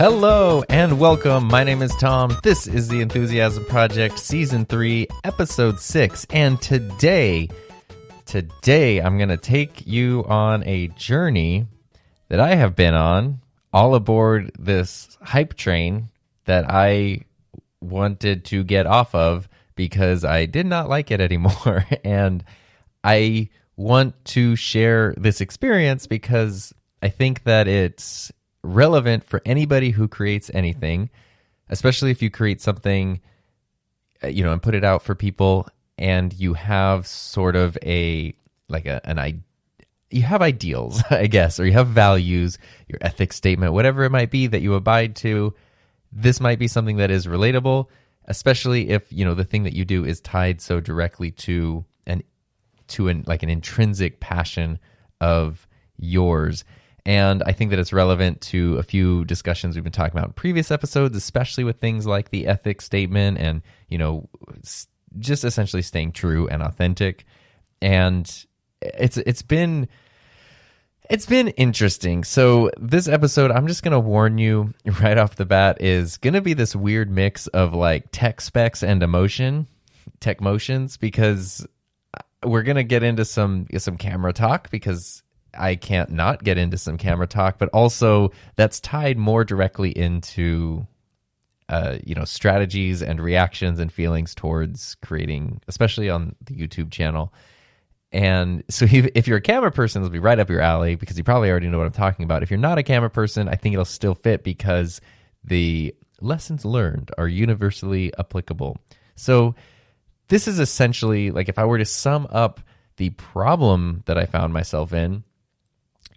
Hello and welcome. My name is Tom. This is the Enthusiasm Project Season 3, Episode 6. And today I'm going to take you on a journey that I have been on, all aboard this hype train that I wanted to get off of because I did not like it anymore. And I want to share this experience because I think that it's relevant for anybody who creates anything, especially if you create something, and put it out for people, and you have sort of you have ideals, I guess, or you have values, your ethics statement, whatever it might be that you abide to. This might be something that is relatable, especially if, the thing that you do is tied so directly to an intrinsic passion of yours. And I think that it's relevant to a few discussions we've been talking about in previous episodes, especially with things like the ethics statement and, just essentially staying true and authentic. And it's been interesting. So this episode, I'm just going to warn you right off the bat, is going to be this weird mix of like tech specs and tech motions, because we're going to get into some camera talk, because I can't not get into some camera talk, but also that's tied more directly into, strategies and reactions and feelings towards creating, especially on the YouTube channel. And so if you're a camera person, it'll be right up your alley because you probably already know what I'm talking about. If you're not a camera person, I think it'll still fit because the lessons learned are universally applicable. So this is essentially, like, if I were to sum up the problem that I found myself in,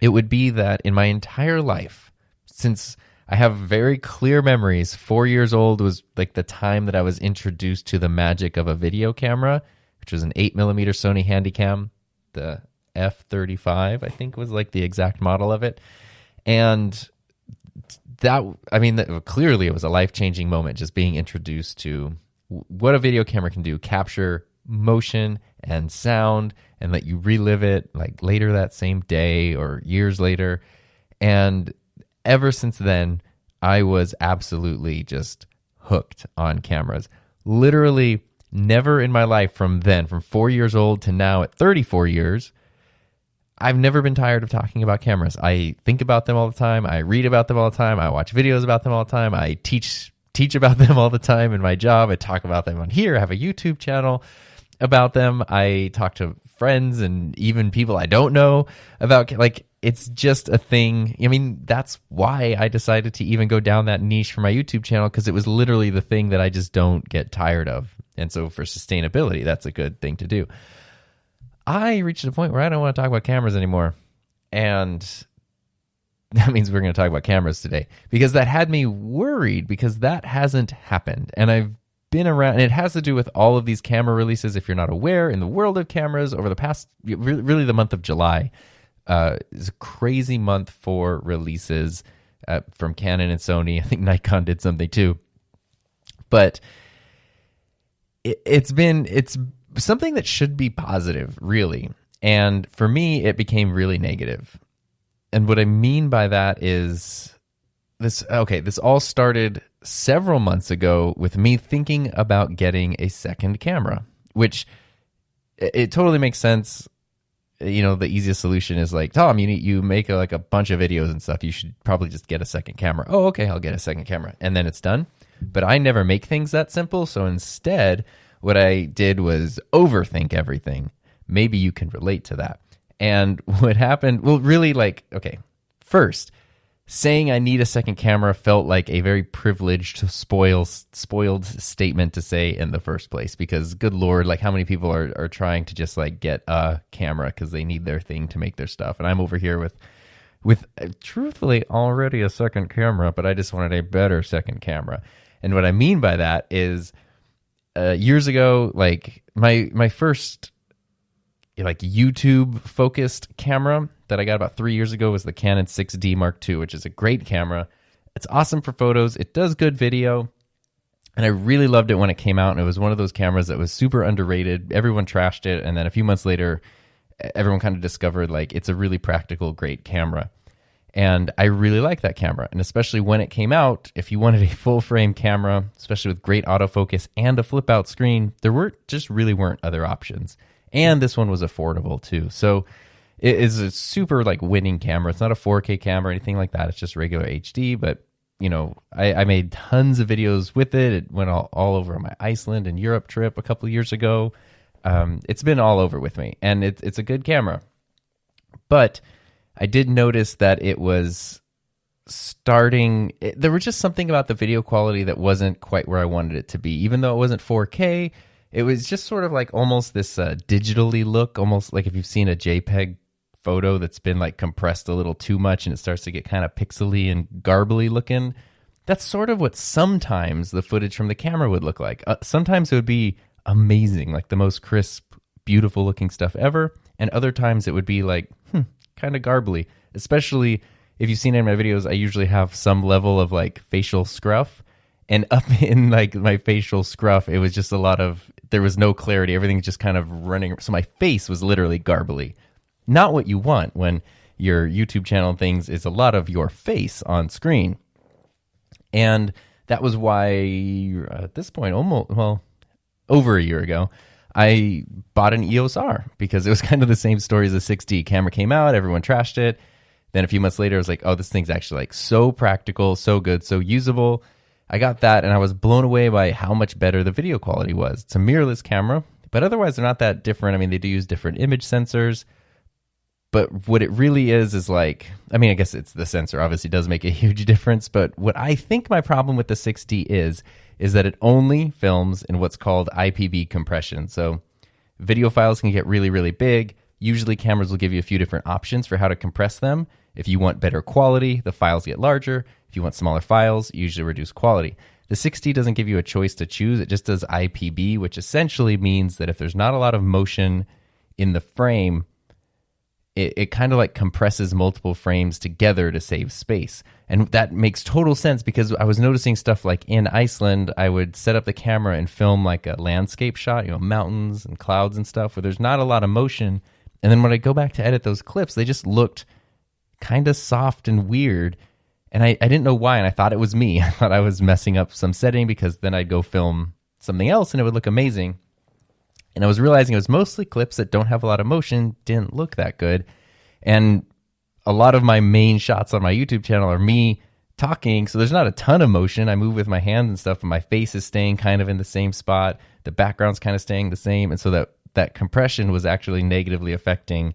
it would be that in my entire life, since I have very clear memories, 4 years old was like the time that I was introduced to the magic of a video camera, which was an 8mm Sony Handycam, the F35, I think was like the exact model of it. And clearly it was a life-changing moment, just being introduced to what a video camera can do, capture motion and sound and let you relive it like later that same day or years later. And ever since then, I was absolutely just hooked on cameras. Literally never in my life from 4 years old to now at 34 years, I've never been tired of talking about cameras. I think about them all the time. I read about them all the time. I watch videos about them all the time. I teach about them all the time in my job. I talk about them on here. I have a YouTube channel about them. I talk to friends and even people I don't know about, like, it's just a thing. I mean, that's why I decided to even go down that niche for my YouTube channel, because it was literally the thing that I just don't get tired of. And so for sustainability, that's a good thing to do. I reached a point where I don't want to talk about cameras anymore. And that means we're going to talk about cameras today, because that had me worried, because that hasn't happened. And I've been around, and it has to do with all of these camera releases. If you're not aware, in the world of cameras, over the past, really the month of July is a crazy month for releases from Canon and Sony. I think Nikon did something too. But it's something that should be positive, really. And for me, it became really negative. And what I mean by that is this all started several months ago with me thinking about getting a second camera, which it totally makes sense. The easiest solution is like, Tom, you make a bunch of videos and stuff. You should probably just get a second camera. Oh, okay, I'll get a second camera. And then it's done. But I never make things that simple. So instead, what I did was overthink everything. Maybe you can relate to that. And what happened, first, saying I need a second camera felt like a very privileged, spoiled statement to say in the first place, because good Lord, like, how many people are trying to just like get a camera because they need their thing to make their stuff. And I'm over here with truthfully already a second camera, but I just wanted a better second camera. And what I mean by that is years ago, like my first like YouTube focused camera that I got about 3 years ago was the Canon 6D Mark II, which is a great camera. It's awesome for photos. It does good video. And I really loved it when it came out. And it was one of those cameras that was super underrated. Everyone trashed it. And then a few months later, everyone kind of discovered like it's a really practical, great camera. And I really like that camera. And especially when it came out, if you wanted a full frame camera, especially with great autofocus and a flip out screen, there weren't other options. And this one was affordable too. So it is a super like winning camera. It's not a 4K camera or anything like that. It's just regular HD. But you know, I made tons of videos with it. It went all over my Iceland and Europe trip a couple of years ago. It's been all over with me, and it's a good camera. But I did notice that it was there was just something about the video quality that wasn't quite where I wanted it to be. Even though it wasn't 4K, it was just sort of like almost this digitally look, almost like if you've seen a JPEG photo that's been like compressed a little too much and it starts to get kind of pixely and garbly looking. That's sort of what sometimes the footage from the camera would look like. Sometimes it would be amazing, like the most crisp, beautiful looking stuff ever. And other times it would be like, kind of garbly. Especially if you've seen it in my videos, I usually have some level of like facial scruff. And up in like my facial scruff, it was just there was no clarity. Everything's just kind of running. So my face was literally garbly. Not what you want when your YouTube channel and things is a lot of your face on screen. And that was why at this point, over a year ago, I bought an EOS R because it was kind of the same story as the 6D. Camera came out, everyone trashed it. Then a few months later, I was like, oh, this thing's actually like so practical, so good, so usable. I got that and I was blown away by how much better the video quality was. It's a mirrorless camera, but otherwise they're not that different. I mean, they do use different image sensors. But what it really is like, I mean, I guess it's the sensor obviously does make a huge difference. But what I think my problem with the 6D is that it only films in what's called IPB compression. So video files can get really, really big. Usually cameras will give you a few different options for how to compress them. If you want better quality, the files get larger. If you want smaller files, you usually reduce quality. The 6D doesn't give you a choice to choose. It just does IPB, which essentially means that if there's not a lot of motion in the frame, it kind of like compresses multiple frames together to save space. And that makes total sense because I was noticing stuff like in Iceland, I would set up the camera and film like a landscape shot, mountains and clouds and stuff where there's not a lot of motion. And then when I go back to edit those clips, they just looked kind of soft and weird. And I didn't know why. And I thought it was me. I thought I was messing up some setting because then I'd go film something else and it would look amazing. And I was realizing it was mostly clips that don't have a lot of motion, didn't look that good. And a lot of my main shots on my YouTube channel are me talking. So there's not a ton of motion. I move with my hands and stuff, and my face is staying kind of in the same spot. The background's kind of staying the same. And so that compression was actually negatively affecting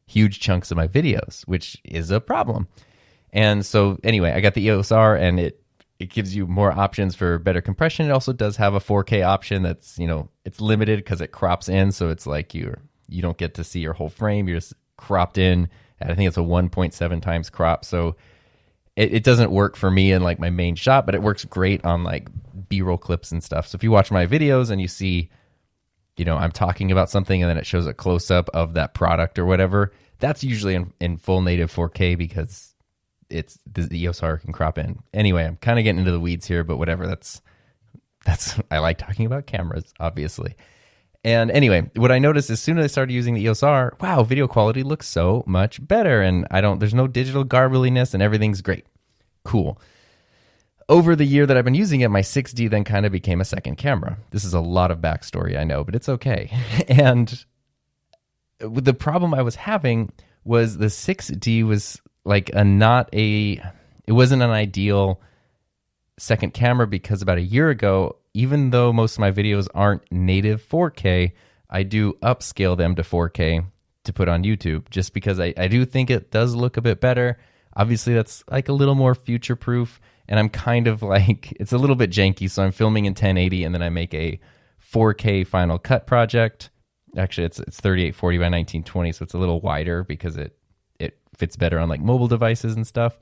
huge chunks of my videos, which is a problem. And so anyway, I got the EOS R and it gives you more options for better compression. It also does have a 4K option that's, it's limited because it crops in. So it's like you don't get to see your whole frame. You're just cropped in. And I think it's a 1.7 times crop. So it doesn't work for me in like my main shot, but it works great on like B-roll clips and stuff. So if you watch my videos and you see, I'm talking about something and then it shows a close-up of that product or whatever, that's usually in full native 4K because it's the EOS R can crop in. Anyway, I'm kind of getting into the weeds here, but whatever. That's I like talking about cameras, obviously. And anyway, what I noticed as soon as I started using the EOS R, wow, video quality looks so much better, and there's no digital garbliness, and everything's great. Cool. Over the year that I've been using it, my 6D then kind of became a second camera. This is a lot of backstory, I know, but it's okay. And the problem I was having was the 6D was like it wasn't an ideal second camera because about a year ago, even though most of my videos aren't native 4K, I do upscale them to 4K to put on YouTube just because I do think it does look a bit better. Obviously, that's like a little more future-proof, and I'm kind of like, it's a little bit janky, so I'm filming in 1080, and then I make a 4K Final Cut project. Actually, it's 3840 by 1920, so it's a little wider because it fits better on like mobile devices and stuff.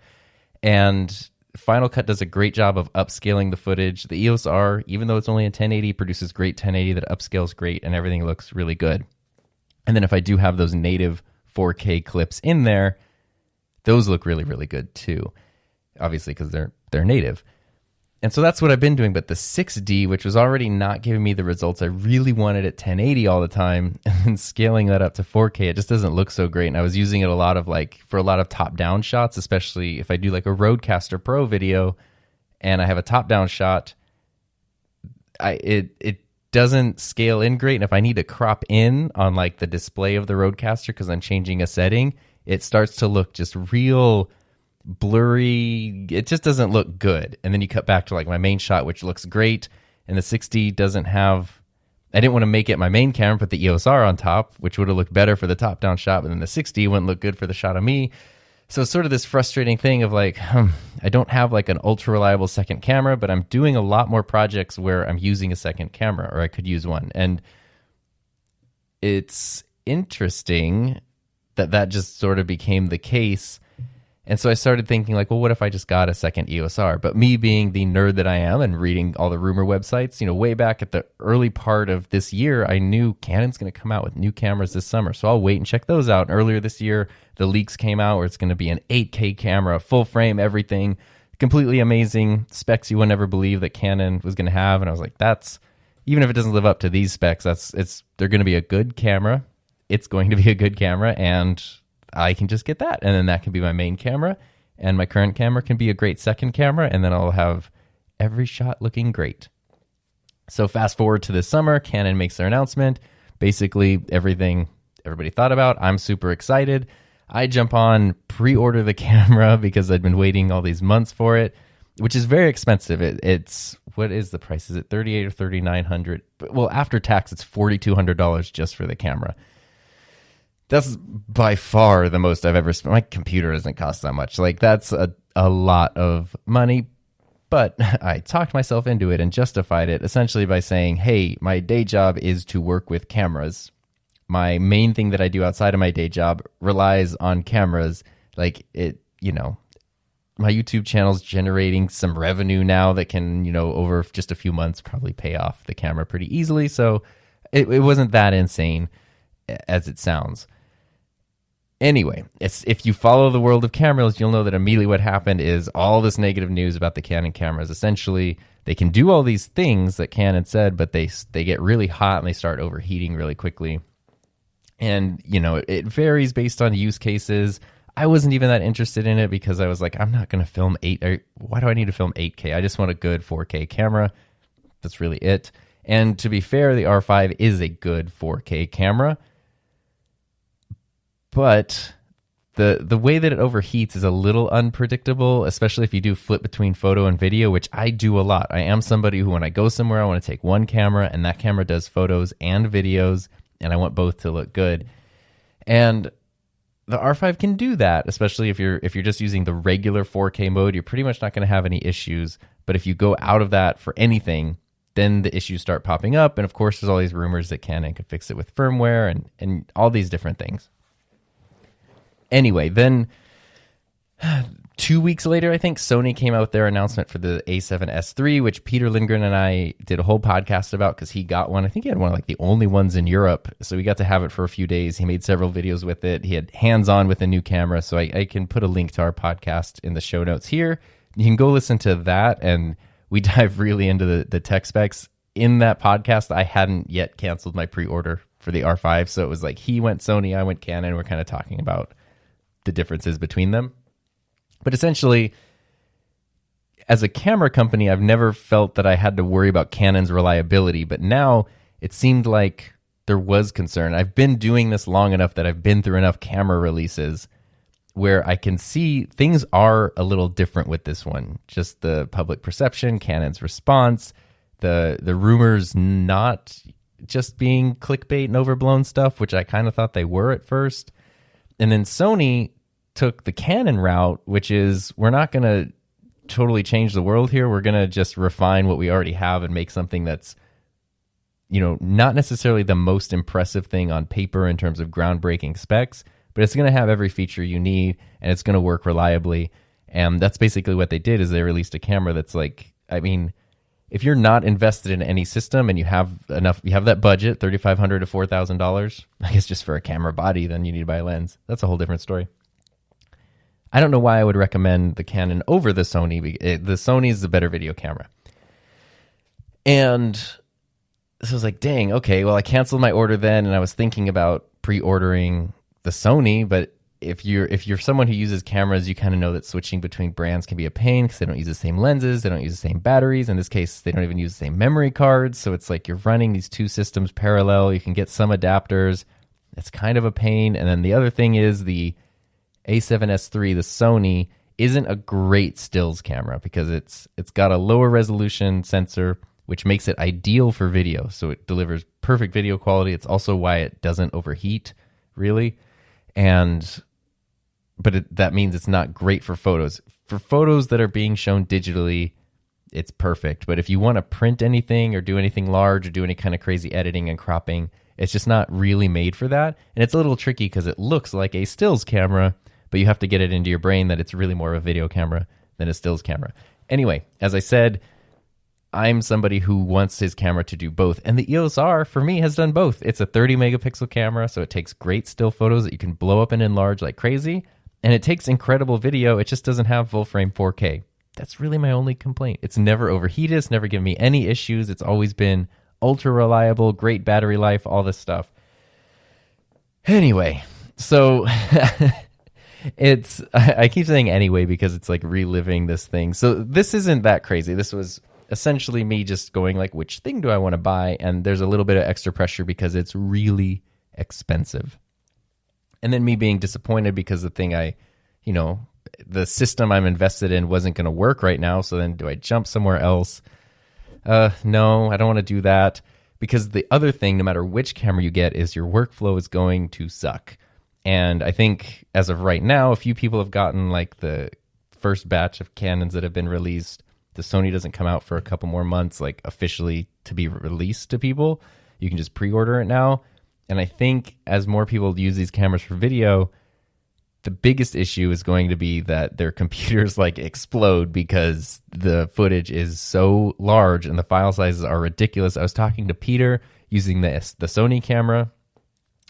And Final Cut does a great job of upscaling the footage. The EOS R, even though it's only in 1080, produces great 1080 that upscales great and everything looks really good. And then if I do have those native 4K clips in there, those look really, really good too. Obviously, because they're native. And so that's what I've been doing. But the 6D, which was already not giving me the results I really wanted at 1080 all the time, and then scaling that up to 4K, it just doesn't look so great. And I was using it a lot of for a lot of top-down shots, especially if I do like a Rodecaster Pro video and I have a top-down shot, it doesn't scale in great. And if I need to crop in on like the display of the Rodecaster because I'm changing a setting, it starts to look just real blurry. It just doesn't look good. And then you cut back to like my main shot, which looks great. And the 6D doesn't have, I didn't want to make it my main camera, put the EOS R on top, which would have looked better for the top down shot, but then the 6D wouldn't look good for the shot of me. So it's sort of this frustrating thing of like, I don't have like an ultra reliable second camera, but I'm doing a lot more projects where I'm using a second camera, or I could use one. And it's interesting that just sort of became the case. And so I started thinking like, well, what if I just got a second EOS R? But me being the nerd that I am and reading all the rumor websites, way back at the early part of this year, I knew Canon's going to come out with new cameras this summer. So I'll wait and check those out. And earlier this year, the leaks came out where it's going to be an 8K camera, full frame, everything, completely amazing specs you would never believe that Canon was going to have. And I was like, even if it doesn't live up to these specs, they're going to be a good camera. It's going to be a good camera, and I can just get that, and then that can be my main camera, and my current camera can be a great second camera, and then I'll have every shot looking great. So fast forward to this summer, Canon makes their announcement, basically everything everybody thought about. I'm super excited. I jump on, pre-order the camera because I'd been waiting all these months for it, which is very expensive. It's what is the price? Is it $3,800 or $3,900? Well, after tax, it's $4,200 just for the camera. That's by far the most I've ever spent. My computer doesn't cost that much. Like, that's a lot of money. But I talked myself into it and justified it essentially by saying, hey, my day job is to work with cameras. My main thing that I do outside of my day job relies on cameras. Like, my YouTube channel's generating some revenue now that can, over just a few months probably pay off the camera pretty easily. So it wasn't that insane as it sounds. Anyway, if you follow the world of cameras, you'll know that immediately what happened is all this negative news about the Canon cameras. Essentially, they can do all these things that Canon said, but they get really hot and they start overheating really quickly. And, it varies based on use cases. I wasn't even that interested in it because I was like, I'm not going to film why do I need to film 8K? I just want a good 4K camera. That's really it. And to be fair, the R5 is a good 4K camera. But the way that it overheats is a little unpredictable, especially if you do flip between photo and video, which I do a lot. I am somebody who, when I go somewhere, I want to take one camera, and that camera does photos and videos, and I want both to look good. And the R5 can do that, especially if you're just using the regular 4K mode. You're pretty much not going to have any issues. But if you go out of that for anything, then the issues start popping up. And of course, there's all these rumors that Canon could fix it with firmware and all these different things. Anyway, then 2 weeks later, I think, Sony came out with their announcement for the A7S III, which Peter Lindgren and I did a whole podcast about because he got one. I think he had one of like the only ones in Europe. So we got to have it for a few days. He made several videos with it. He had hands-on with a new camera. So I can put a link to our podcast in the show notes here. You can go listen to that, and we dive really into the tech specs. In that podcast, I hadn't yet canceled my pre-order for the R5. So it was like he went Sony, I went Canon. We're kind of talking about the differences between them. But essentially, as a camera company, I've never felt that I had to worry about Canon's reliability, but now it seemed like there was concern. I've been doing this long enough that I've been through enough camera releases where I can see things are a little different with this one. Just the public perception, Canon's response, the rumors not just being clickbait and overblown stuff, which I kind of thought they were at first. And then Sony took the Canon route, which is, we're not going to totally change the world here. We're going to just refine what we already have and make something that's, not necessarily the most impressive thing on paper in terms of groundbreaking specs, but it's going to have every feature you need, and it's going to work reliably. And that's basically what they did, is they released a camera that's like, if you're not invested in any system and you have that budget, $3,500 to $4,000, I guess just for a camera body, then you need to buy a lens. That's a whole different story. I don't know why I would recommend the Canon over the Sony. The Sony is the better video camera. And so I was like, dang, okay, well, I canceled my order then, and I was thinking about pre-ordering the Sony, but if you're someone who uses cameras, you kind of know that switching between brands can be a pain because they don't use the same lenses, they don't use the same batteries. In this case, they don't even use the same memory cards. So it's like you're running these two systems parallel. You can get some adapters. It's kind of a pain. And then the other thing is the A7S3, the Sony, isn't a great stills camera because it's got a lower resolution sensor, which makes it ideal for video. So it delivers perfect video quality. It's also why it doesn't overheat, really. But that means it's not great for photos. For photos that are being shown digitally, it's perfect. But if you want to print anything or do anything large or do any kind of crazy editing and cropping, it's just not really made for that. And it's a little tricky because it looks like a stills camera, but you have to get it into your brain that it's really more of a video camera than a stills camera. Anyway, as I said, I'm somebody who wants his camera to do both. And the EOS R, for me, has done both. It's a 30 megapixel camera, so it takes great still photos that you can blow up and enlarge like crazy. And it takes incredible video. It just doesn't have full frame 4K. That's really my only complaint. It's never overheated. It's never given me any issues. It's always been ultra reliable, great battery life, all this stuff. Anyway, so I keep saying anyway because it's like reliving this thing. So this isn't that crazy. This was essentially me just going like, which thing do I want to buy? And there's a little bit of extra pressure because it's really expensive. And then me being disappointed because the thing the system I'm invested in wasn't going to work right now. So then do I jump somewhere else? No, I don't want to do that because the other thing, no matter which camera you get, is your workflow is going to suck. And I think as of right now, a few people have gotten like the first batch of Canons that have been released. The Sony doesn't come out for a couple more months, like officially to be released to people. You can just pre-order it now. And I think as more people use these cameras for video, the biggest issue is going to be that their computers like explode because the footage is so large and the file sizes are ridiculous. I was talking to Peter using the Sony camera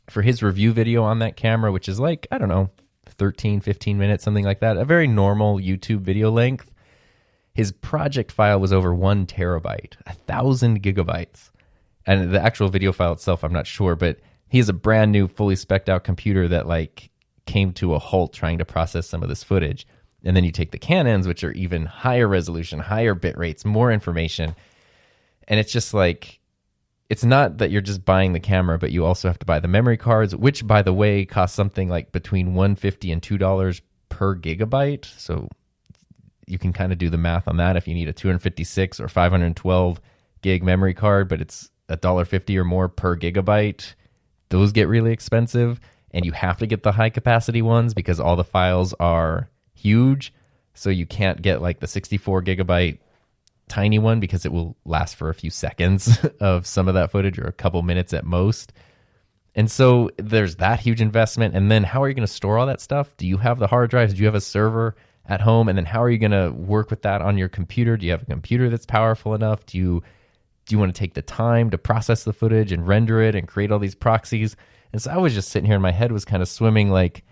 for his review video on that camera, which is like, I don't know, 13, 15 minutes, something like that. A very normal YouTube video length. His project file was over 1 terabyte, 1,000 gigabytes. And the actual video file itself, I'm not sure, but he has a brand new, fully spec'd out computer that like came to a halt trying to process some of this footage. And then you take the Canons, which are even higher resolution, higher bit rates, more information. And it's just like, it's not that you're just buying the camera, but you also have to buy the memory cards, which, by the way, cost something like between $150 and $2 per gigabyte. So you can kind of do the math on that if you need a 256 or 512 gig memory card, but it's $1.50 or more per gigabyte. Those get really expensive, and you have to get the high capacity ones because all the files are huge. So you can't get like the 64 gigabyte tiny one because it will last for a few seconds of some of that footage or a couple minutes at most. And so there's that huge investment. And then how are you going to store all that stuff? Do you have the hard drives? Do you have a server at home? And then how are you going to work with that on your computer? Do you have a computer that's powerful enough? Do you want to take the time to process the footage and render it and create all these proxies? And so I was just sitting here and my head was kind of swimming like,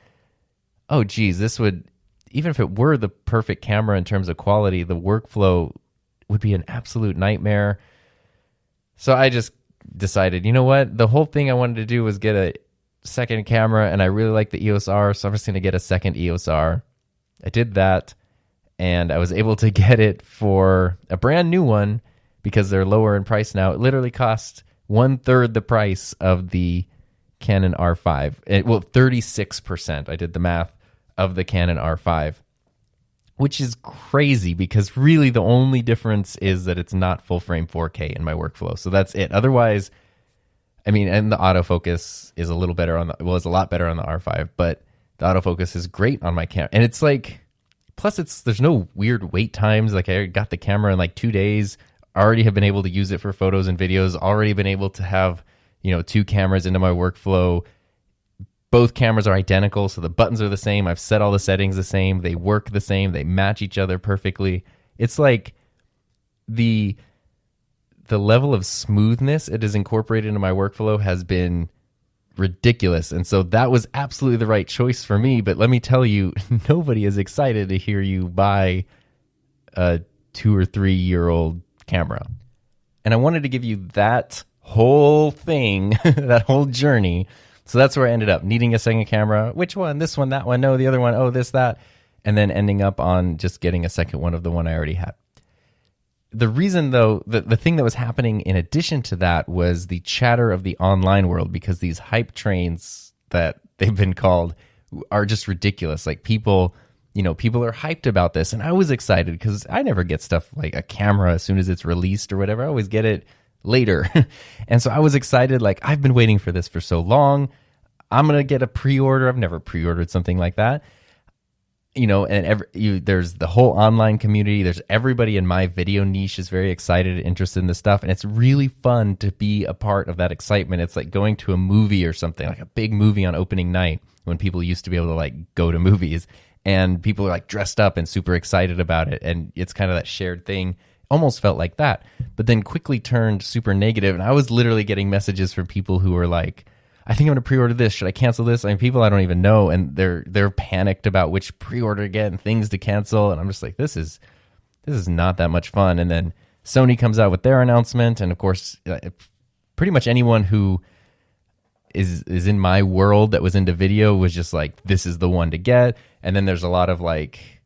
oh, geez, this would, even if it were the perfect camera in terms of quality, the workflow would be an absolute nightmare. So I just decided, you know what? The whole thing I wanted to do was get a second camera, and I really like the EOS R, so I'm just going to get a second EOS R. I did that, and I was able to get it for a brand new one because they're lower in price now. It literally cost 1/3 the price of the Canon R5. 36%. I did the math of the Canon R5, which is crazy because really the only difference is that it's not full frame 4K in my workflow. So that's it. Otherwise, I mean, and the autofocus is a little better it's a lot better on the R5, but the autofocus is great on my camera. And it's like, plus there's no weird wait times. Like I got the camera in like 2 days, already have been able to use it for photos and videos, already been able to have, 2 cameras into my workflow. Both cameras are identical, so the buttons are the same. I've set all the settings the same. They work the same. They match each other perfectly. It's like the level of smoothness it is incorporated into my workflow has been ridiculous. And so that was absolutely the right choice for me. But let me tell you, nobody is excited to hear you buy a 2 or 3 year old camera. And I wanted to give you that whole thing, that whole journey. So that's where I ended up needing a second camera. Which one? This one, that one, no, the other one, oh, this, that. And then ending up on just getting a second one of the one I already had. The reason, though, the thing that was happening in addition to that was the chatter of the online world, because these hype trains that they've been called are just ridiculous. Like people are hyped about this. And I was excited because I never get stuff like a camera as soon as it's released or whatever. I always get it later. And so I was excited. Like, I've been waiting for this for so long. I'm going to get a pre-order. I've never pre-ordered something like that. And there's the whole online community. There's everybody in my video niche is very excited and interested in this stuff. And it's really fun to be a part of that excitement. It's like going to a movie or something, like a big movie on opening night when people used to be able to like go to movies, and people are like dressed up and super excited about it. And it's kind of that shared thing. Almost felt like that, but then quickly turned super negative. And I was literally getting messages from people who were like, I think I'm going to pre-order this. Should I cancel this? I mean, people I don't even know, and they're panicked about which pre-order to get and things to cancel. And I'm just like, this is not that much fun. And then Sony comes out with their announcement, and of course, pretty much anyone who is in my world that was into video was just like, this is the one to get. And then there's a lot of like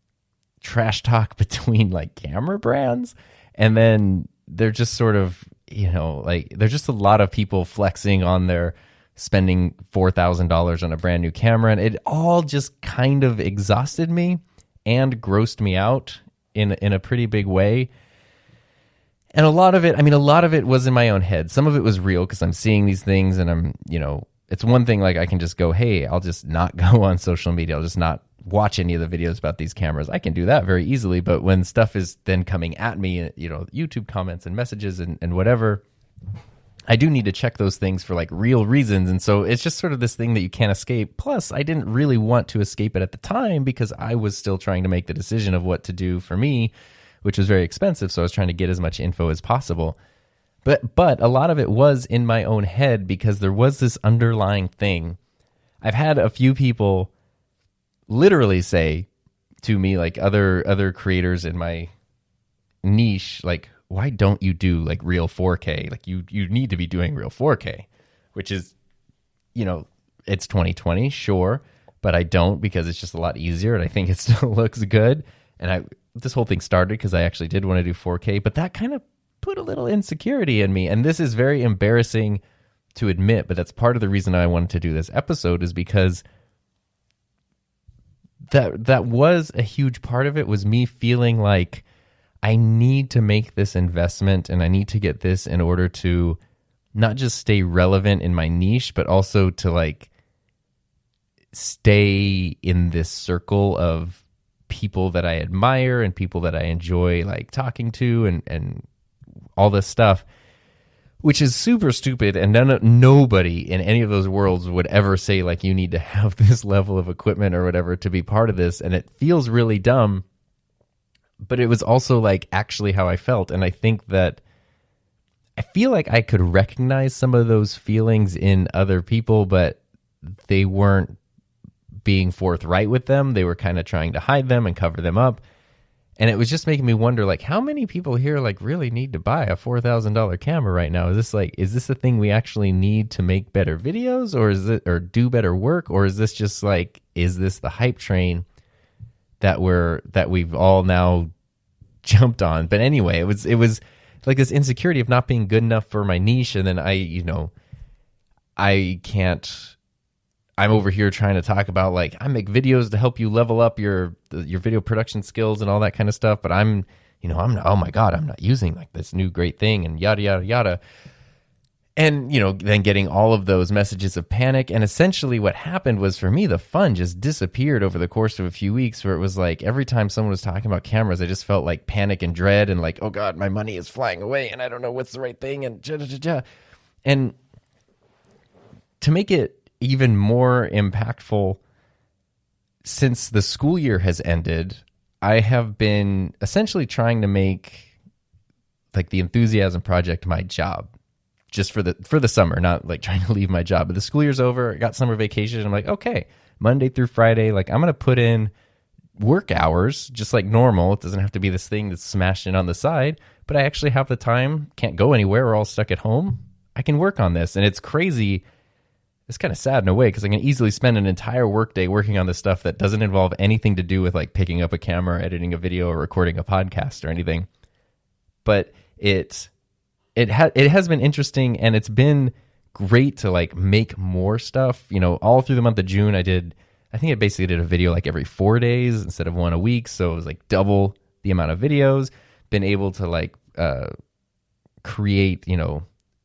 trash talk between like camera brands, and then they're just sort of, there's just a lot of people flexing on their spending $4,000 on a brand new camera, and it all just kind of exhausted me and grossed me out in a pretty big way. And a lot of it was in my own head. Some of it was real because I'm seeing these things, and I'm, it's one thing like I can just go, hey, I'll just not go on social media. I'll just not watch any of the videos about these cameras. I can do that very easily. But when stuff is then coming at me, YouTube comments and messages and whatever, I do need to check those things for like real reasons. And so it's just sort of this thing that you can't escape. Plus, I didn't really want to escape it at the time because I was still trying to make the decision of what to do for me, which was very expensive. So I was trying to get as much info as possible. But a lot of it was in my own head because there was this underlying thing. I've had a few people literally say to me, like other creators in my niche, like, why don't you do like real 4K? Like you need to be doing real 4K, which is, it's 2020, sure, but I don't because it's just a lot easier and I think it still looks good. And this whole thing started because I actually did want to do 4K, but that kind of put a little insecurity in me. And this is very embarrassing to admit, but that's part of the reason I wanted to do this episode, is because that was a huge part of it, was me feeling like I need to make this investment and I need to get this in order to not just stay relevant in my niche, but also to like stay in this circle of people that I admire and people that I enjoy like talking to and all this stuff, which is super stupid. And nobody in any of those worlds would ever say like, you need to have this level of equipment or whatever to be part of this. And it feels really dumb. But it was also like actually how I felt. And I think that I feel like I could recognize some of those feelings in other people, but they weren't being forthright with them. They were kind of trying to hide them and cover them up. And it was just making me wonder, like, how many people here like really need to buy a $4,000 camera right now? Is this a thing we actually need to make better videos, or do better work? Or is this just like, is this the hype train that we've all now jumped on? But anyway, it was like this insecurity of not being good enough for my niche. And then I'm over here trying to talk about like, I make videos to help you level up your video production skills and all that kind of stuff. But I'm not, oh my God, I'm not using like this new great thing and yada, yada, yada. And, then getting all of those messages of panic. And essentially what happened was, for me, the fun just disappeared over the course of a few weeks, where it was like every time someone was talking about cameras, I just felt like panic and dread and like, oh God, my money is flying away and I don't know what's the right thing and And to make it even more impactful, since the school year has ended, I have been essentially trying to make like the Enthusiasm Project my job. just for the summer, not like trying to leave my job. But the school year's over, I got summer vacation. I'm like, okay, Monday through Friday, like I'm going to put in work hours just like normal. It doesn't have to be this thing that's smashed in on the side, but I actually have the time, can't go anywhere. We're all stuck at home. I can work on this. And it's crazy. It's kind of sad in a way because I can easily spend an entire workday working on this stuff that doesn't involve anything to do with like picking up a camera, editing a video, or recording a podcast or anything. But it has been interesting, and it's been great to like make more stuff. You know, all through the month of June, I think I basically did a video like every 4 days instead of one a week. So it was like double the amount of videos. Been able to like create, you know,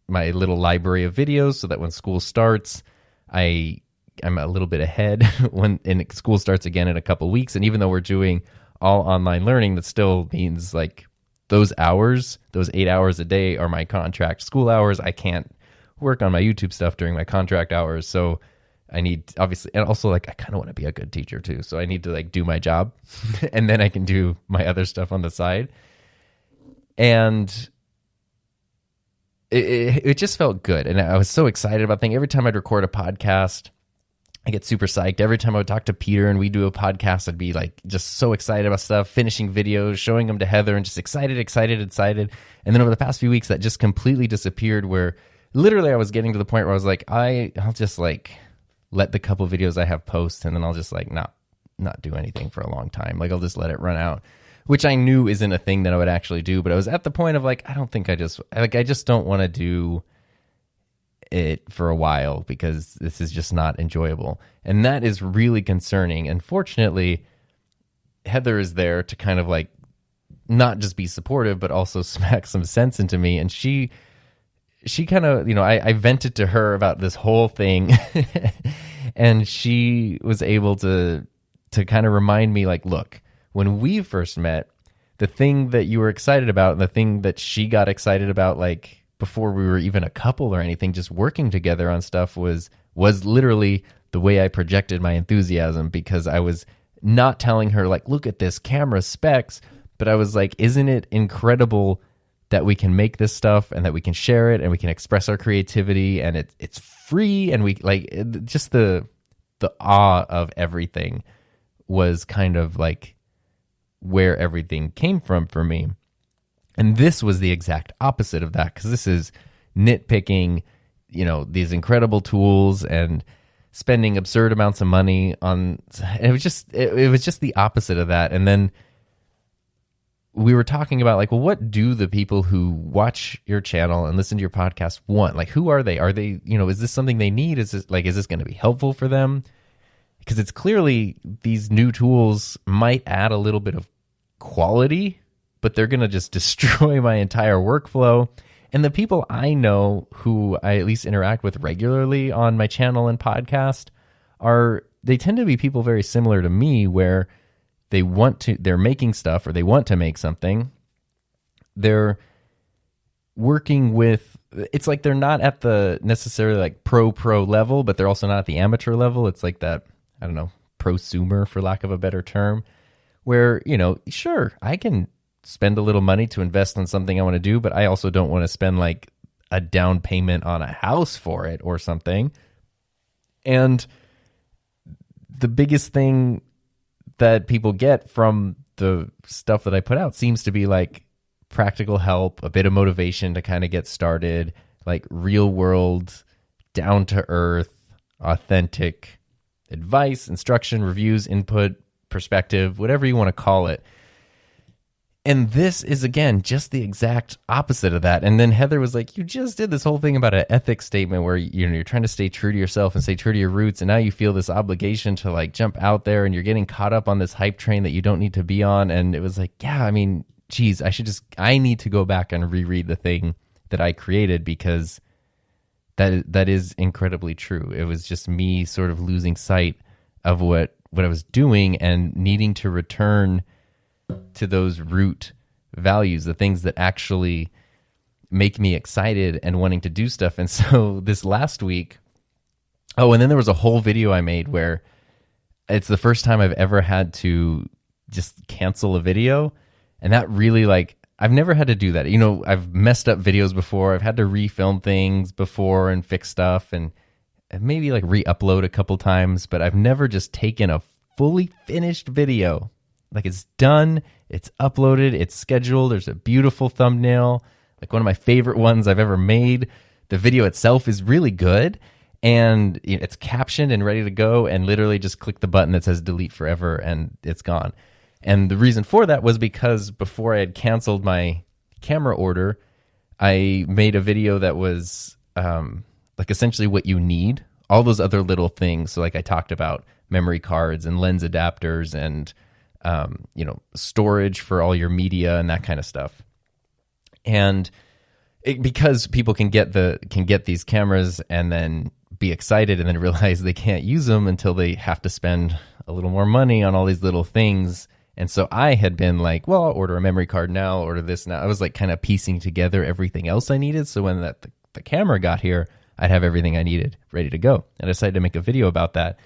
my little library of videos so that when school starts, I'm a little bit ahead when school starts again in a couple weeks. And even though we're doing all online learning, that still means like those 8 hours a day are my contract school hours. I can't work on my YouTube stuff during my contract hours. So I need, obviously, and also like I kind of want to be a good teacher too. So I need to like do my job and then I can do my other stuff on the side. And it just felt good. And I was so excited about things. Every time I'd record a podcast, I get super psyched. Every time I would talk to Peter and we do a podcast, I'd be like just so excited about stuff, finishing videos, showing them to Heather, and just excited. And then over the past few weeks, that just completely disappeared, where literally I was getting to the point where I was like, I'll just like let the couple videos I have post, and then I'll just like not do anything for a long time. Like I'll just let it run out, which I knew isn't a thing that I would actually do. But I was at the point of like, I just don't want to do it for a while because this is just not enjoyable. And that is really concerning. And fortunately, Heather is there to kind of like not just be supportive, but also smack some sense into me. And she kind of, you know, I vented to her about this whole thing and she was able to kind of remind me like, look, when we first met, the thing that you were excited about and the thing that she got excited about, like before we were even a couple or anything, just working together on stuff was literally the way I projected my enthusiasm, because I was not telling her like, look at this camera specs, but I was like, isn't it incredible that we can make this stuff and that we can share it and we can express our creativity and it's free, and we like just the awe of everything was kind of like where everything came from for me. And this was the exact opposite of that, because this is nitpicking, you know, these incredible tools and spending absurd amounts of money on. It was just the opposite of that. And then we were talking about like, well, what do the people who watch your channel and listen to your podcast want? Like, who are they? Are they, you know, is this something they need? Is this going to be helpful for them? Because it's clearly these new tools might add a little bit of quality, but they're going to just destroy my entire workflow. And the people I know who I at least interact with regularly on my channel and podcast they tend to be people very similar to me, where they're making stuff or they want to make something. They're working with, it's like they're not at the necessarily like pro level, but they're also not at the amateur level. It's like that, I don't know, prosumer for lack of a better term, where, you know, sure, I can spend a little money to invest in something I want to do, but I also don't want to spend like a down payment on a house for it or something. And the biggest thing that people get from the stuff that I put out seems to be like practical help, a bit of motivation to kind of get started, like real world, down to earth, authentic advice, instruction, reviews, input, perspective, whatever you want to call it. And this is, again, just the exact opposite of that. And then Heather was like, you just did this whole thing about an ethics statement where, you know, you're trying to stay true to yourself and stay true to your roots. And now you feel this obligation to like jump out there and you're getting caught up on this hype train that you don't need to be on. And it was like, yeah, I mean, geez, I need to go back and reread the thing that I created, because that is incredibly true. It was just me sort of losing sight of what I was doing and needing to return to those root values, the things that actually make me excited and wanting to do stuff. And so this last week, and then there was a whole video I made where it's the first time I've ever had to just cancel a video. And that really like I've never had to do that. I've messed up videos before. I've had to refilm things before and fix stuff and maybe like re-upload a couple times, but I've never just taken a fully finished video. Like it's done, it's uploaded, it's scheduled, there's a beautiful thumbnail, like one of my favorite ones I've ever made. The video itself is really good, and it's captioned and ready to go, and literally just click the button that says delete forever and it's gone. And the reason for that was because before I had canceled my camera order, I made a video that was like essentially what you need, all those other little things. So like I talked about memory cards and lens adapters and storage for all your media and that kind of stuff. And because people can get these cameras and then be excited and then realize they can't use them until they have to spend a little more money on all these little things. And so I had been like, well, I'll order a memory card now, order this now. I was like kind of piecing together everything else I needed. So when the camera got here, I'd have everything I needed ready to go. I decided to make a video about that.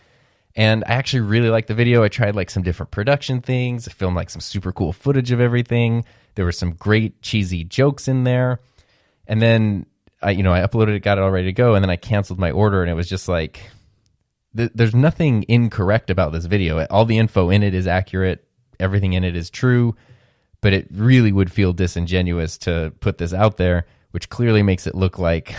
And I actually really liked the video. I tried like some different production things. I filmed like some super cool footage of everything. There were some great cheesy jokes in there. And then I uploaded it, got it all ready to go. And then I canceled my order, and it was just like, there's nothing incorrect about this video. All the info in it is accurate. Everything in it is true, but it really would feel disingenuous to put this out there, which clearly makes it look like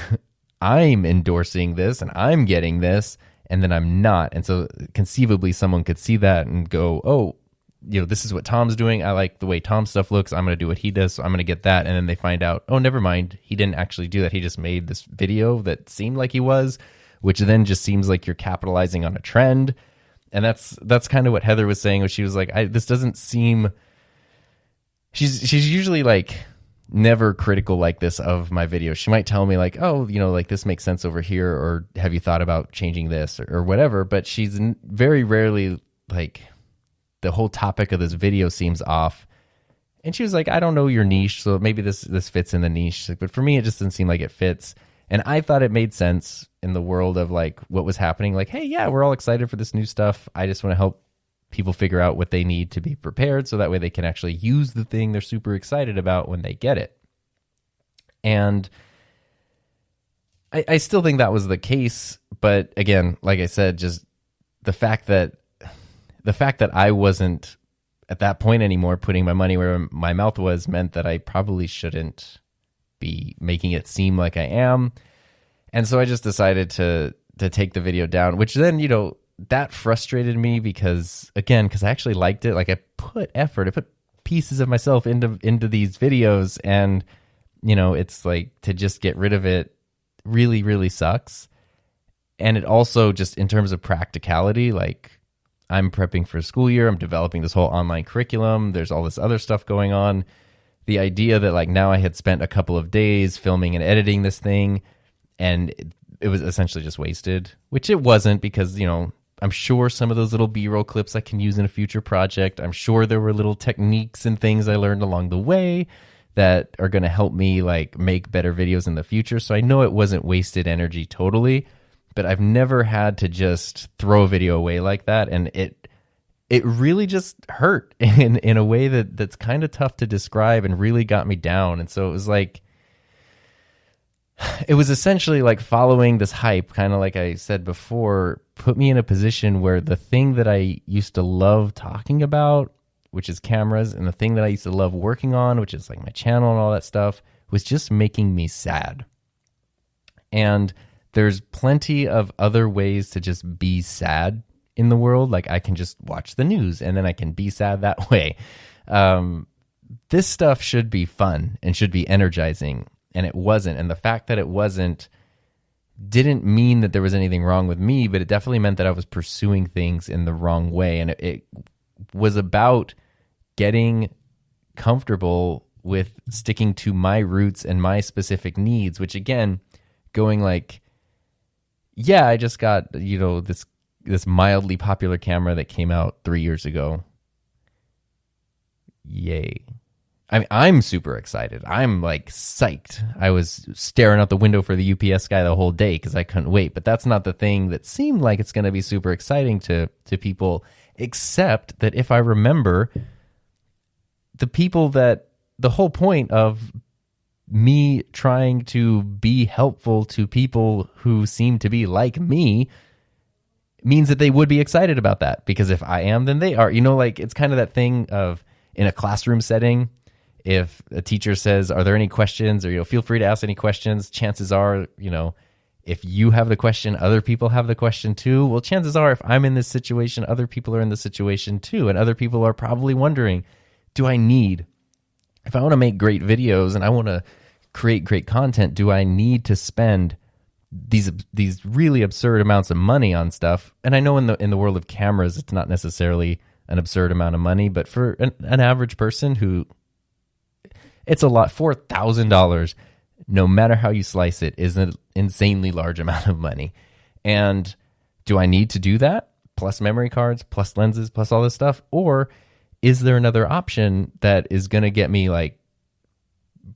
I'm endorsing this and I'm getting this, and then I'm not. And so conceivably someone could see that and go, oh, this is what Tom's doing. I like the way Tom's stuff looks. I'm going to do what he does, so I'm going to get that. And then they find out, oh, never mind. He didn't actually do that. He just made this video that seemed like he was, which then just seems like you're capitalizing on a trend. And that's kind of what Heather was saying, when she was like, this doesn't seem... She's usually like never critical like this of my videos. She might tell me like, oh, like this makes sense over here, or have you thought about changing this or whatever. But she's very rarely like, the whole topic of this video seems off. And she was like, I don't know your niche, so maybe this fits in the niche. But for me, it just didn't seem like it fits. And I thought it made sense in the world of like what was happening. Like, hey, yeah, we're all excited for this new stuff. I just want to help people figure out what they need to be prepared, so that way they can actually use the thing they're super excited about when they get it. And I still think that was the case. But again, like I said, just the fact that I wasn't at that point anymore putting my money where my mouth was meant that I probably shouldn't be making it seem like I am. And so I just decided to take the video down, which then, that frustrated me because I actually liked it. Like I put effort, I put pieces of myself into these videos, and it's like to just get rid of it really, really sucks. And it also just in terms of practicality, like I'm prepping for school year, I'm developing this whole online curriculum, there's all this other stuff going on. The idea that like now I had spent a couple of days filming and editing this thing, and it was essentially just wasted, which it wasn't, because, I'm sure some of those little B-roll clips I can use in a future project. I'm sure there were little techniques and things I learned along the way that are going to help me like make better videos in the future. So I know it wasn't wasted energy totally, but I've never had to just throw a video away like that. And it really just hurt in a way that's kind of tough to describe and really got me down. And so it was like, it was essentially like following this hype, kind of like I said before, put me in a position where the thing that I used to love talking about, which is cameras, and the thing that I used to love working on, which is like my channel and all that stuff, was just making me sad. And there's plenty of other ways to just be sad in the world. Like I can just watch the news and then I can be sad that way. This stuff should be fun and should be energizing. And it wasn't. And the fact that it wasn't didn't mean that there was anything wrong with me, but it definitely meant that I was pursuing things in the wrong way. And it was about getting comfortable with sticking to my roots and my specific needs, which again, going like, yeah, I just got, this mildly popular camera that came out 3 years ago. Yay. I mean, I'm super excited. I'm like psyched. I was staring out the window for the UPS guy the whole day because I couldn't wait. But that's not the thing that seemed like it's going to be super exciting to people, except that if I remember, the people that the whole point of me trying to be helpful to people who seem to be like me means that they would be excited about that, because if I am, then they are. Like, it's kind of that thing of, in a classroom setting, if a teacher says, are there any questions, or feel free to ask any questions, chances are, if you have the question, other people have the question too. Well, chances are, if I'm in this situation, other people are in the situation too, and other people are probably wondering, if I want to make great videos and I want to create great content, do I need to spend these really absurd amounts of money on stuff? And I know in the world of cameras, it's not necessarily an absurd amount of money, but for an average person who, it's a lot. $4,000, no matter how you slice it, is an insanely large amount of money. And do I need to do that? Plus memory cards, plus lenses, plus all this stuff? Or is there another option that is going to get me like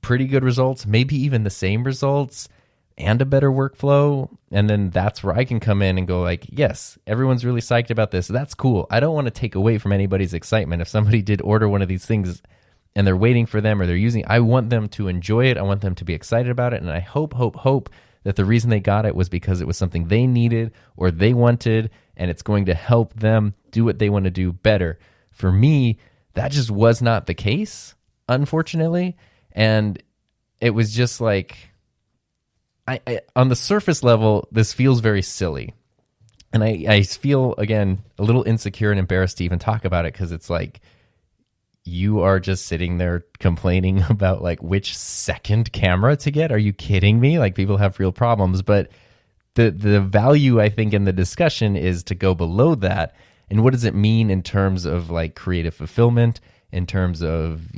pretty good results, maybe even the same results, and a better workflow? And then that's where I can come in and go like, yes, everyone's really psyched about this. That's cool. I don't want to take away from anybody's excitement. If somebody did order one of these things and they're waiting for them, or they're using, I want them to enjoy it. I want them to be excited about it. And I hope that the reason they got it was because it was something they needed or they wanted, and it's going to help them do what they want to do better. For me, that just was not the case, unfortunately. And it was just like, I on the surface level, this feels very silly. And I feel, again, a little insecure and embarrassed to even talk about it, because it's like, you are just sitting there complaining about like which second camera to get. Are you kidding me? Like, people have real problems. But the value, I think, in the discussion is to go below that. And what does it mean in terms of like creative fulfillment, in terms of,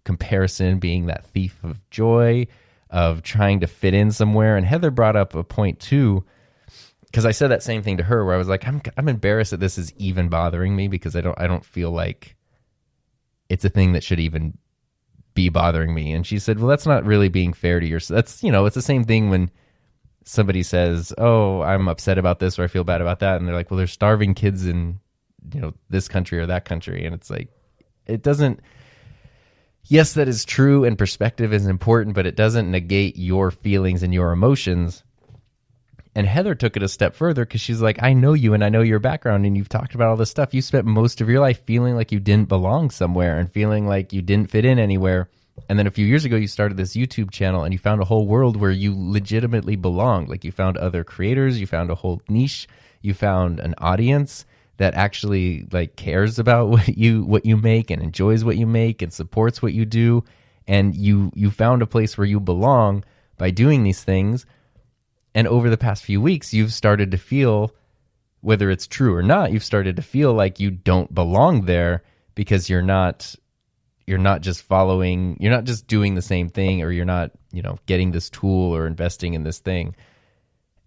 comparison being that thief of joy, of trying to fit in somewhere? And Heather brought up a point too, because I said that same thing to her, where I was like, I'm embarrassed that this is even bothering me, because I don't feel like it's a thing that should even be bothering me. And she said, well, that's not really being fair to yourself. That's, it's the same thing when somebody says, oh, I'm upset about this, or I feel bad about that. And they're like, well, there's starving kids in, this country or that country. And it's like, it doesn't, yes, that is true, and perspective is important, but it doesn't negate your feelings and your emotions. And Heather took it a step further, because she's like, I know you and I know your background, and you've talked about all this stuff. You spent most of your life feeling like you didn't belong somewhere and feeling like you didn't fit in anywhere. And then a few years ago, you started this YouTube channel and you found a whole world where you legitimately belonged. Like, you found other creators, you found a whole niche, you found an audience that actually like cares about what you make and enjoys what you make and supports what you do. And you found a place where you belong by doing these things. And over the past few weeks, you've started to feel, whether it's true or not, you've started to feel like you don't belong there, because you're not just following, you're not just doing the same thing, or you're not, getting this tool or investing in this thing.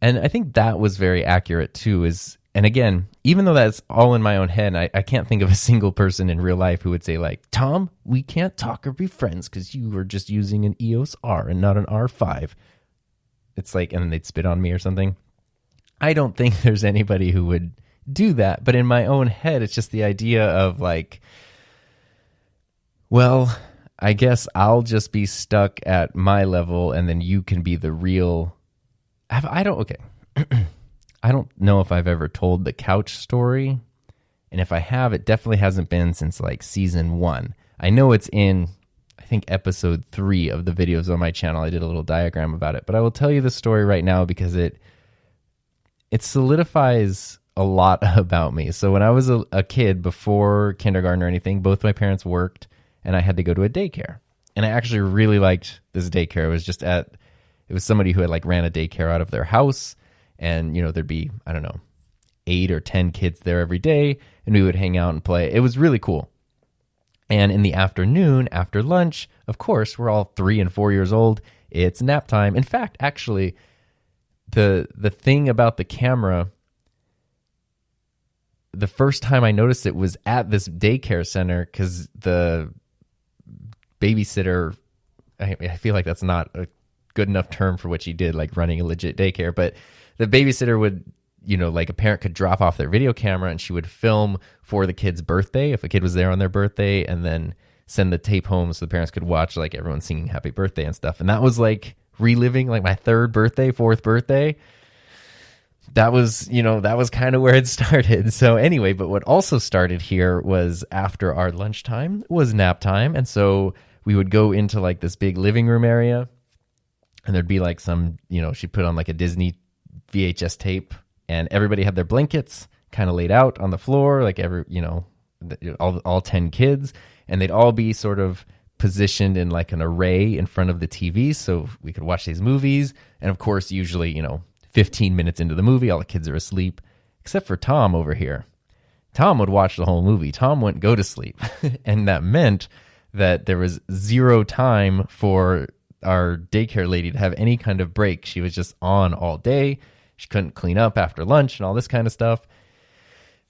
And I think that was very accurate too, and again, even though that's all in my own head, I can't think of a single person in real life who would say like, Tom, we can't talk or be friends because you were just using an EOS R and not an R5. It's like, and then they'd spit on me or something. I don't think there's anybody who would do that. But in my own head, it's just the idea of like, well, I guess I'll just be stuck at my level, and then you can be the real. Okay. I don't know if I've ever told the couch story. And if I have, it definitely hasn't been since like season 1. I know it's in, I think, episode 3 of the videos on my channel. I did a little diagram about it, but I will tell you the story right now because it solidifies a lot about me. So when I was a kid, before kindergarten or anything, both my parents worked and I had to go to a daycare. And I actually really liked this daycare. It was somebody who had like ran a daycare out of their house, and there'd be, I don't know, 8 or 10 kids there every day, and we would hang out and play. It was really cool. And in the afternoon, after lunch, of course, we're all 3 and 4 years old. It's nap time. In fact, actually, the thing about the camera, the first time I noticed it was at this daycare center, because the babysitter, I feel like that's not a good enough term for what she did, like running a legit daycare, but the babysitter would, like a parent could drop off their video camera and she would film for the kid's birthday, if a kid was there on their birthday, and then send the tape home so the parents could watch like everyone singing happy birthday and stuff. And that was like reliving like my third birthday, fourth birthday. That was kind of where it started. So anyway, but what also started here was after our lunchtime was nap time. And so we would go into like this big living room area, and there'd be like some, she put on like a Disney VHS tape, and everybody had their blankets kind of laid out on the floor, like all 10 kids, and they'd all be sort of positioned in like an array in front of the TV so we could watch these movies. And of course, usually, 15 minutes into the movie, all the kids are asleep, except for Tom over here. Tom would watch the whole movie. Tom wouldn't go to sleep. And that meant that there was zero time for our daycare lady to have any kind of break. She was just on all day. She couldn't clean up after lunch and all this kind of stuff.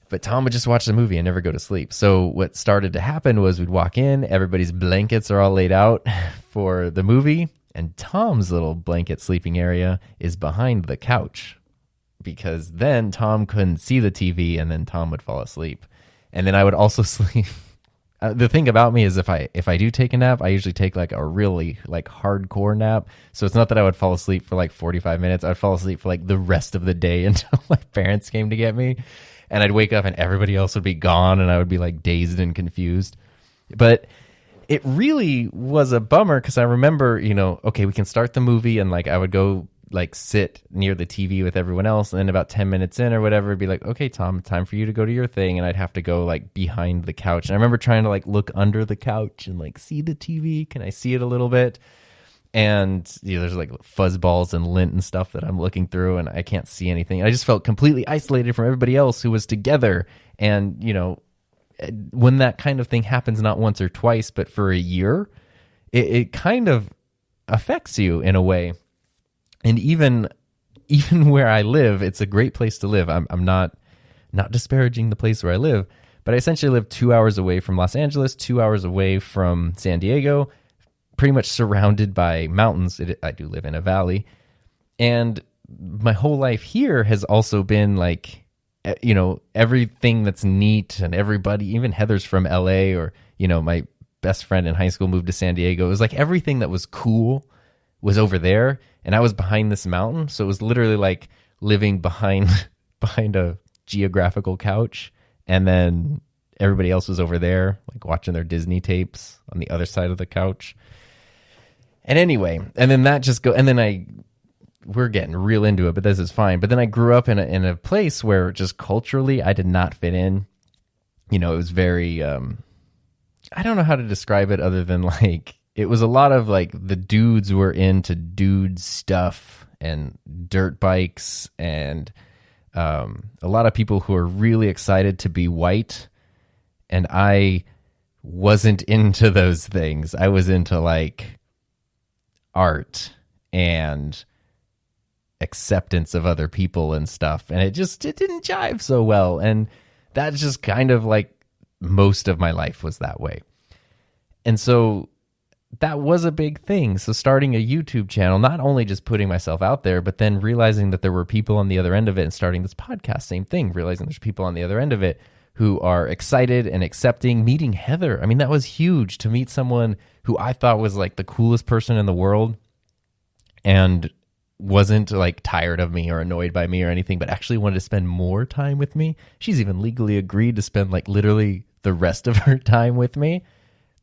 But Tom would just watch the movie and never go to sleep. So what started to happen was we'd walk in, everybody's blankets are all laid out for the movie, and Tom's little blanket sleeping area is behind the couch, because then Tom couldn't see the TV, and then Tom would fall asleep. And then I would also sleep. The thing about me is if I do take a nap, I usually take like a really like hardcore nap. So it's not that I would fall asleep for like 45 minutes. I'd fall asleep for like the rest of the day until my parents came to get me. And I'd wake up and everybody else would be gone, and I would be like dazed and confused. But it really was a bummer, because I remember, okay, we can start the movie, and like I would go like sit near the TV with everyone else, and then about 10 minutes in or whatever, it'd be like, okay, Tom, time for you to go to your thing. And I'd have to go like behind the couch. And I remember trying to like look under the couch and like see the TV. Can I see it a little bit? And there's like fuzzballs and lint and stuff that I'm looking through, and I can't see anything. I just felt completely isolated from everybody else who was together. And, when that kind of thing happens, not once or twice, but for a year, it kind of affects you in a way. And even where I live, it's a great place to live. I'm not disparaging the place where I live, but I essentially live 2 hours away from Los Angeles, 2 hours away from San Diego, pretty much surrounded by mountains. I do live in a valley. And my whole life here has also been like, everything that's neat, and everybody, even Heather's from LA, or, my best friend in high school moved to San Diego. It was like everything that was cool was over there, and I was behind this mountain. So it was literally like living behind a geographical couch, and then everybody else was over there, like watching their Disney tapes on the other side of the couch. And anyway, and then that just and then we're getting real into it, but this is fine. But then I grew up in a place where just culturally I did not fit in. It was very, I don't know how to describe it other than like, it was a lot of like the dudes were into dude stuff and dirt bikes, and a lot of people who are really excited to be white. And I wasn't into those things. I was into like art and acceptance of other people and stuff. And it didn't jive so well. And that's just kind of like most of my life was that way. And so that was a big thing. So starting a YouTube channel, not only just putting myself out there, but then realizing that there were people on the other end of it, and starting this podcast, same thing, realizing there's people on the other end of it who are excited and accepting. Meeting Heather, I mean, that was huge, to meet someone who I thought was like the coolest person in the world and wasn't like tired of me or annoyed by me or anything, but actually wanted to spend more time with me. She's even legally agreed to spend like literally the rest of her time with me.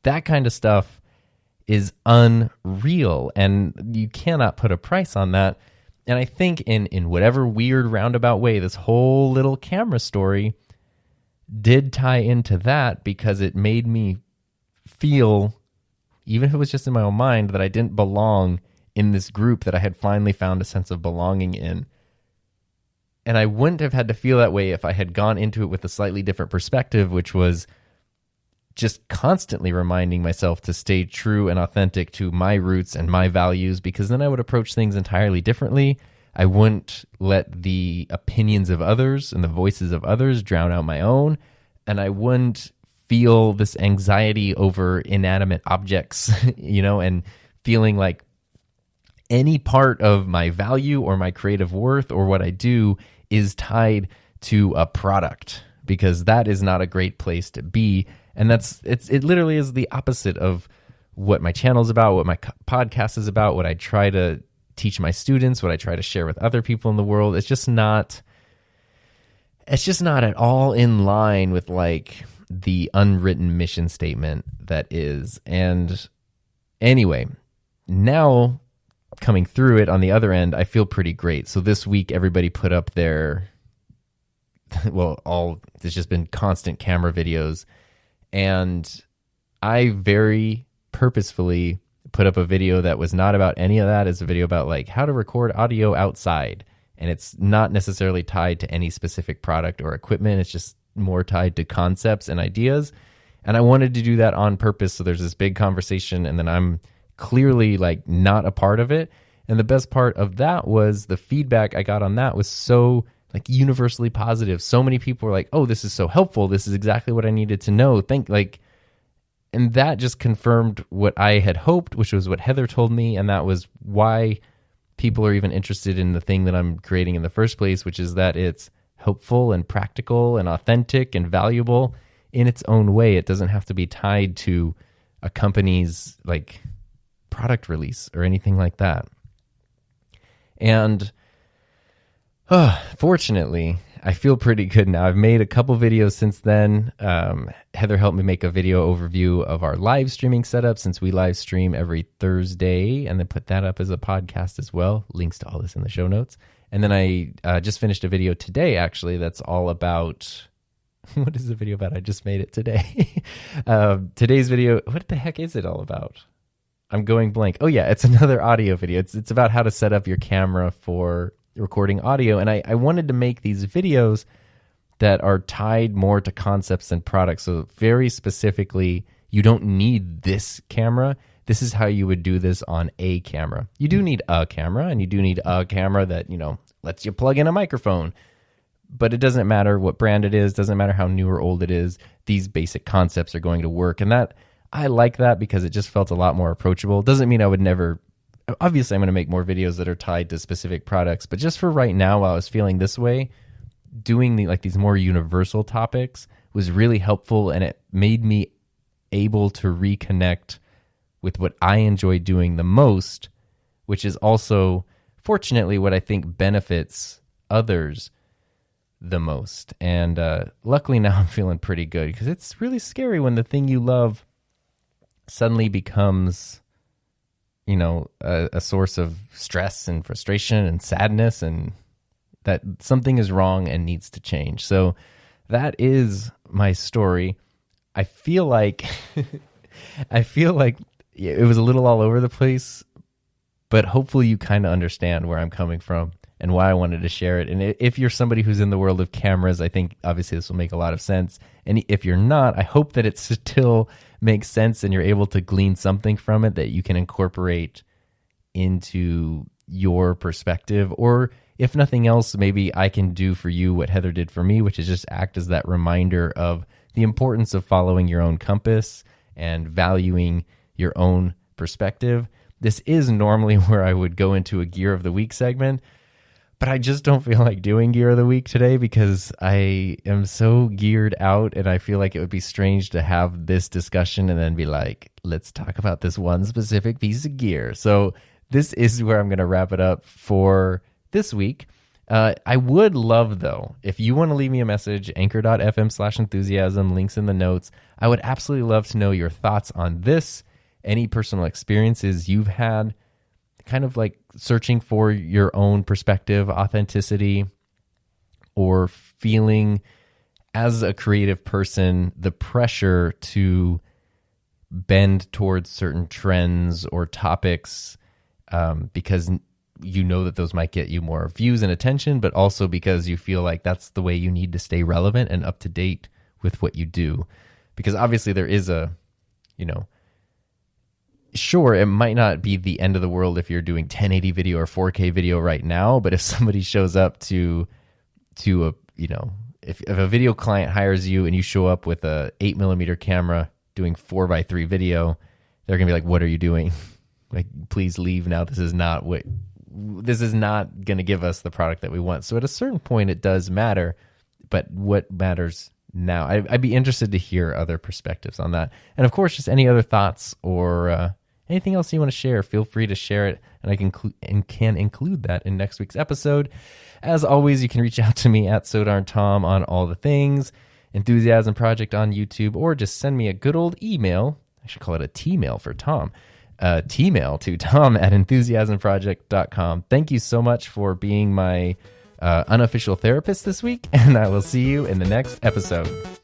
That kind of stuff is unreal, and you cannot put a price on that. And I think in whatever weird roundabout way, this whole little camera story did tie into that, because it made me feel, even if it was just in my own mind, that I didn't belong in this group that I had finally found a sense of belonging in. And I wouldn't have had to feel that way if I had gone into it with a slightly different perspective, which was just constantly reminding myself to stay true and authentic to my roots and my values, because then I would approach things entirely differently. I wouldn't let the opinions of others and the voices of others drown out my own, and I wouldn't feel this anxiety over inanimate objects, and feeling like any part of my value or my creative worth or what I do is tied to a product, because that is not a great place to be. And it literally is the opposite of what my channel is about, what my podcast is about, what I try to teach my students, what I try to share with other people in the world. It's just not at all in line with like the unwritten mission statement that is. And anyway, now coming through it on the other end, I feel pretty great. So this week, everybody put up there's just been constant camera videos. And I very purposefully put up a video that was not about any of that. It's a video about like how to record audio outside. And it's not necessarily tied to any specific product or equipment. It's just more tied to concepts and ideas. And I wanted to do that on purpose. So there's this big conversation, and then I'm clearly like not a part of it. And the best part of that was the feedback I got on that was so like universally positive. So many people were like, oh, this is so helpful. This is exactly what I needed to know. And that just confirmed what I had hoped, which was what Heather told me. And that was why people are even interested in the thing that I'm creating in the first place, which is that it's helpful and practical and authentic and valuable in its own way. It doesn't have to be tied to a company's like product release or anything like that. And fortunately, I feel pretty good now. I've made a couple videos since then. Heather helped me make a video overview of our live streaming setup, since we live stream every Thursday, and then put that up as a podcast as well. Links to all this in the show notes. And then I just finished a video today, actually, that's all about... What is the video about? I just made it today. Today's video, what the heck is it all about? I'm going blank. Oh yeah, it's another audio video. It's about how to set up your camera for recording audio. And I wanted to make these videos that are tied more to concepts than products. So very specifically, you don't need this camera. This is how you would do this on a camera. You do need a camera, and you do need a camera that, lets you plug in a microphone. But it doesn't matter what brand it is, doesn't matter how new or old it is. These basic concepts are going to work. And that I like that because it just felt a lot more approachable. Doesn't mean I would never... Obviously, I'm going to make more videos that are tied to specific products, but just for right now, while I was feeling this way, doing these more universal topics was really helpful, and it made me able to reconnect with what I enjoy doing the most, which is also, fortunately, what I think benefits others the most. And luckily now I'm feeling pretty good, because it's really scary when the thing you love suddenly becomes... a source of stress and frustration and sadness, and that something is wrong and needs to change. So that is my story. I feel like it was a little all over the place, but hopefully you kind of understand where I'm coming from and why I wanted to share it. And if you're somebody who's in the world of cameras, I think obviously this will make a lot of sense. And if you're not, I hope that it still makes sense and you're able to glean something from it that you can incorporate into your perspective. Or if nothing else, maybe I can do for you what Heather did for me, which is just act as that reminder of the importance of following your own compass and valuing your own perspective. This is normally where I would go into a Gear of the Week segment, but I just don't feel like doing Gear of the Week today because I am so geared out, and I feel like it would be strange to have this discussion and then be like, let's talk about this one specific piece of gear. So this is where I'm going to wrap it up for this week. I would love, though, if you want to leave me a message, anchor.fm/enthusiasm, links in the notes. I would absolutely love to know your thoughts on this, any personal experiences you've had, kind of like searching for your own perspective, authenticity, or feeling as a creative person the pressure to bend towards certain trends or topics because you know that those might get you more views and attention, but also because you feel like that's the way you need to stay relevant and up to date with what you do. Because obviously there is sure, it might not be the end of the world if you're doing 1080 video or 4K video right now, but if somebody shows up to a, if a video client hires you and you show up with a 8mm camera doing 4:3 video, they're going to be like, what are you doing? Like, please leave now. This is not going to give us the product that we want. So at a certain point, it does matter, but what matters now? I'd be interested to hear other perspectives on that. And of course, just any other thoughts or anything else you want to share, feel free to share it, and I can include that in next week's episode. As always, you can reach out to me at SoDarnTom on all the things, Enthusiasm Project on YouTube, or just send me a good old email. I should call it a T-mail for Tom. T-mail to tom@enthusiasmproject.com. Thank you so much for being my unofficial therapist this week, and I will see you in the next episode.